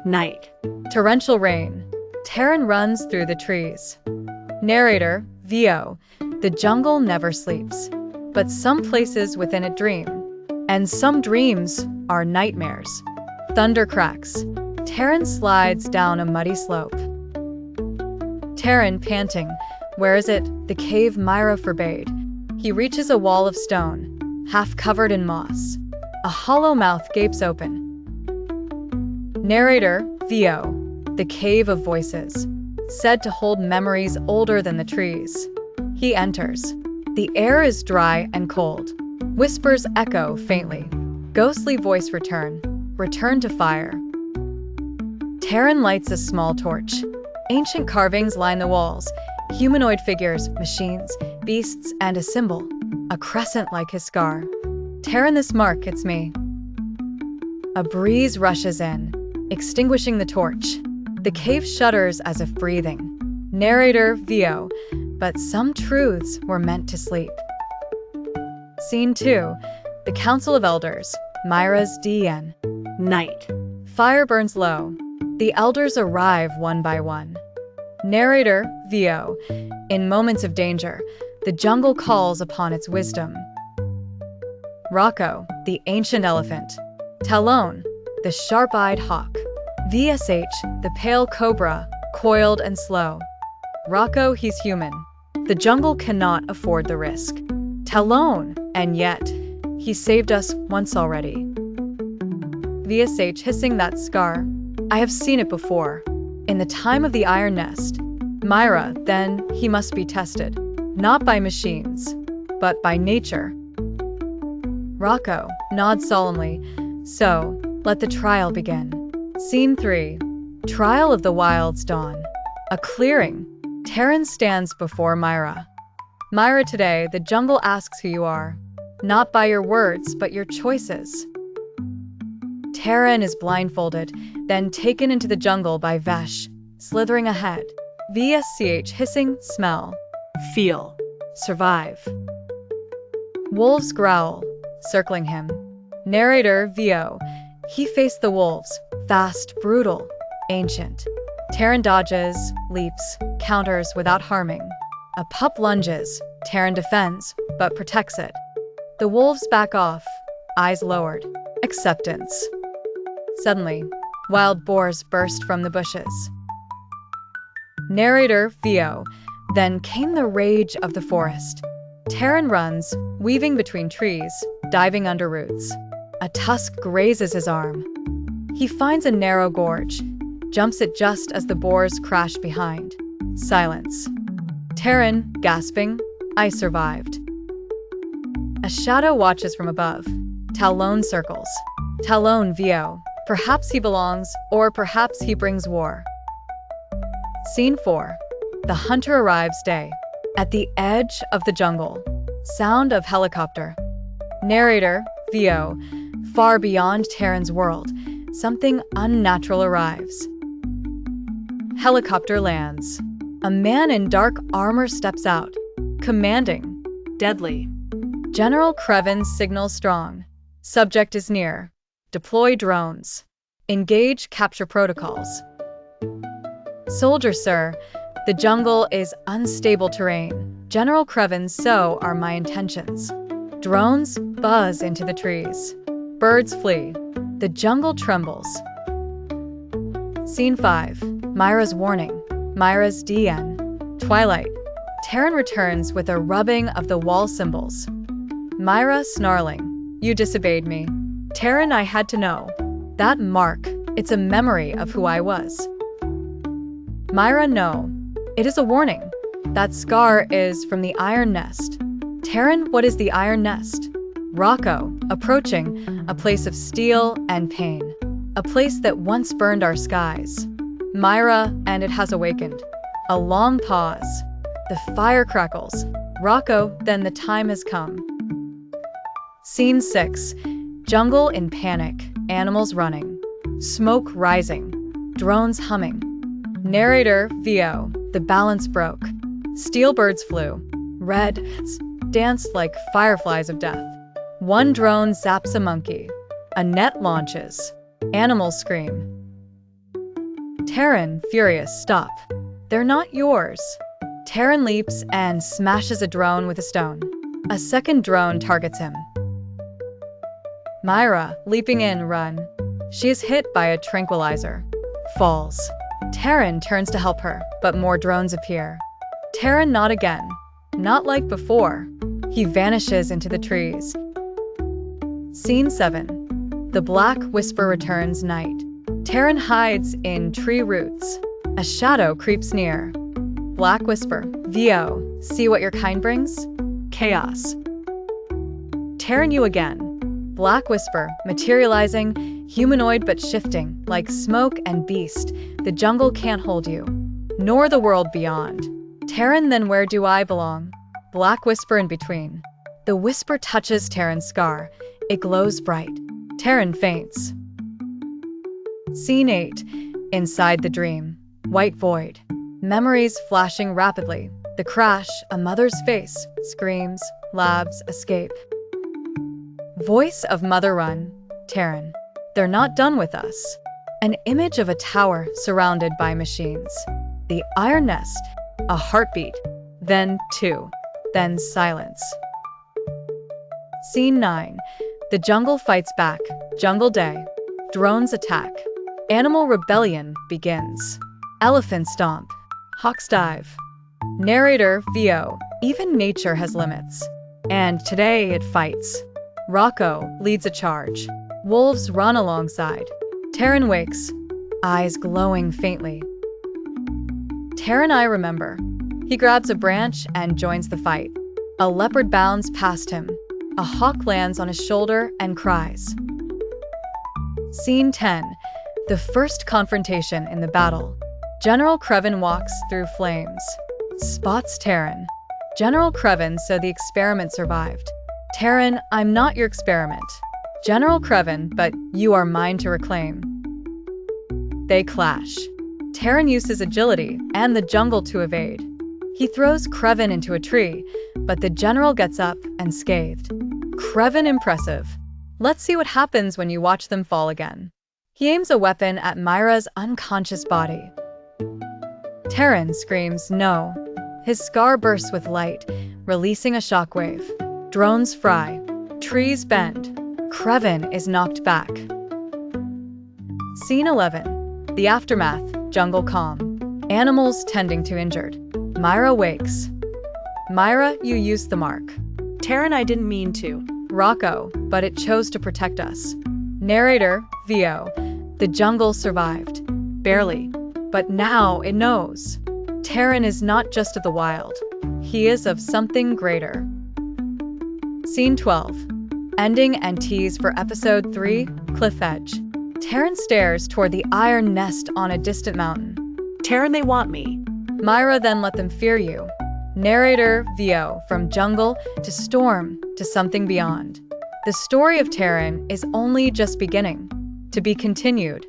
Night. Torrential rain. Taron runs through the trees. Narrator, VO. The jungle never sleeps, but some places within it dream. And some dreams are nightmares. Thunder cracks. Taron slides down a muddy slope. Taron, panting. Where is it? The cave Myra forbade. He reaches a wall of stone, half covered in moss. A hollow mouth gapes open. Narrator, VO. The cave of voices, said to hold memories older than the trees. He enters. The air is dry and cold. Whispers echo faintly. Ghostly voice return to fire. Taron lights a small torch. Ancient carvings line the walls. Humanoid figures, machines, beasts, and a symbol. A crescent like his scar. Taron, this mark, it's me. A breeze rushes in, extinguishing the torch. The cave shudders as if breathing. Narrator, VO. But some truths were meant to sleep. Scene 2. The Council of Elders. Myra's DN. Night. Fire burns low. The elders arrive one by one. Narrator, VO. In moments of danger, the jungle calls upon its wisdom. Rocco, the ancient elephant. Taron, the sharp-eyed hawk. VSH, the pale cobra, coiled and slow. Rocco, he's human. The jungle cannot afford the risk. Taron, and yet, he saved us once already. VSH, hissing that scar. I have seen it before. In the time of the Iron Nest. Myra, then, he must be tested. Not by machines, but by nature. Rocco nods solemnly. So, let the trial begin. Scene 3. Trial of the Wilds dawn. A clearing. Taron stands before Myra. Myra, today, the jungle asks who you are. Not by your words, but your choices. Taron is blindfolded, then taken into the jungle by Vesh, slithering ahead. VSCH, hissing, smell. Feel. Survive. Wolves growl, circling him. Narrator, VO. He faced the wolves, fast, brutal, ancient. Taron dodges, leaps, counters without harming. A pup lunges. Taron defends, but protects it. The wolves back off, eyes lowered. Acceptance. Suddenly, wild boars burst from the bushes. Narrator, VO. Then came the rage of the forest. Taron runs, weaving between trees, diving under roots. A tusk grazes his arm. He finds a narrow gorge, jumps it just as the boars crash behind. Silence. Taron, gasping, I survived. A shadow watches from above. Taron circles. Taron, VO. Perhaps he belongs, or perhaps he brings war. Scene 4. The hunter arrives day. At the edge of the jungle. Sound of helicopter. Narrator, VO. Far beyond Taron's world, something unnatural arrives. Helicopter lands. A man in dark armor steps out. Commanding. Deadly. General Krevan signals strong. Subject is near. Deploy drones. Engage capture protocols. Soldier, sir. The jungle is unstable terrain. General Krevan, so are my intentions. Drones buzz into the trees. Birds flee. The jungle trembles. Scene 5. Myra's warning. Myra's DN. Twilight. Taron returns with a rubbing of the wall symbols. Myra snarling. You disobeyed me. Taron, I had to know. That mark, it's a memory of who I was. Myra, no. It is a warning. That scar is from the Iron Nest. Taron, what is the Iron Nest? Rocco, approaching, a place of steel and pain. A place that once burned our skies. Myra, and it has awakened. A long pause. The fire crackles. Rocco, then the time has come. Scene 6. Jungle in panic. Animals running. Smoke rising. Drones humming. Narrator, VO. The balance broke. Steel birds flew. Red danced like fireflies of death. One drone zaps a monkey. A net launches. Animals scream. Taron, furious, stop. They're not yours. Taron leaps and smashes a drone with a stone. A second drone targets him. Myra, leaping in, run. She is hit by a tranquilizer. Falls. Taron turns to help her, but more drones appear. Taron, not again. Not like before. He vanishes into the trees. Scene 7. The Black Whisper returns, night. Taron hides in tree roots. A shadow creeps near. Black Whisper, VO, see what your kind brings? Chaos. Taron, you again. Black Whisper, materializing, humanoid but shifting, like smoke and beast. The jungle can't hold you, nor the world beyond. Taron, then where do I belong? Black Whisper in between. The whisper touches Taron's scar. It glows bright. Taron faints. Scene 8. Inside the dream. White void. Memories flashing rapidly. The crash, a mother's face, screams, labs, escape. Voice of mother, run. Taron. They're not done with us. An image of a tower surrounded by machines. The iron nest. A heartbeat. Then 2. Then silence. Scene 9. The jungle fights back. Jungle day. Drones attack. Animal rebellion begins. Elephant stomp. Hawks dive. Narrator, VO. Even nature has limits. And today it fights. Rocco leads a charge. Wolves run alongside. Taron wakes, eyes glowing faintly. Taron, I remember. He grabs a branch and joins the fight. A leopard bounds past him. A hawk lands on his shoulder and cries. Scene 10. The first confrontation in the battle. General Krevan walks through flames. Spots Taron. General Krevan, so the experiment survived. Taron, I'm not your experiment. General Krevan, but you are mine to reclaim. They clash. Taron uses agility and the jungle to evade. He throws Krevan into a tree, but the general gets up unscathed. Krevan impressive. Let's see what happens when you watch them fall again. He aims a weapon at Myra's unconscious body. Taron screams, no. His scar bursts with light, releasing a shockwave. Drones fry. Trees bend. Krevan is knocked back. Scene 11. The aftermath. Jungle calm. Animals tending to injured. Myra wakes. Myra, you used the mark. Taron, I didn't mean to. Rocco, but it chose to protect us. Narrator, VO. The jungle survived. Barely. But now it knows. Taron is not just of the wild. He is of something greater. Scene 12. Ending and tease for episode 3, Cliff Edge. Taron stares toward the iron nest on a distant mountain. Taron, they want me. Myra, then let them fear you. Narrator, VO. From jungle to storm to something beyond. The story of Taron is only just beginning. To be continued.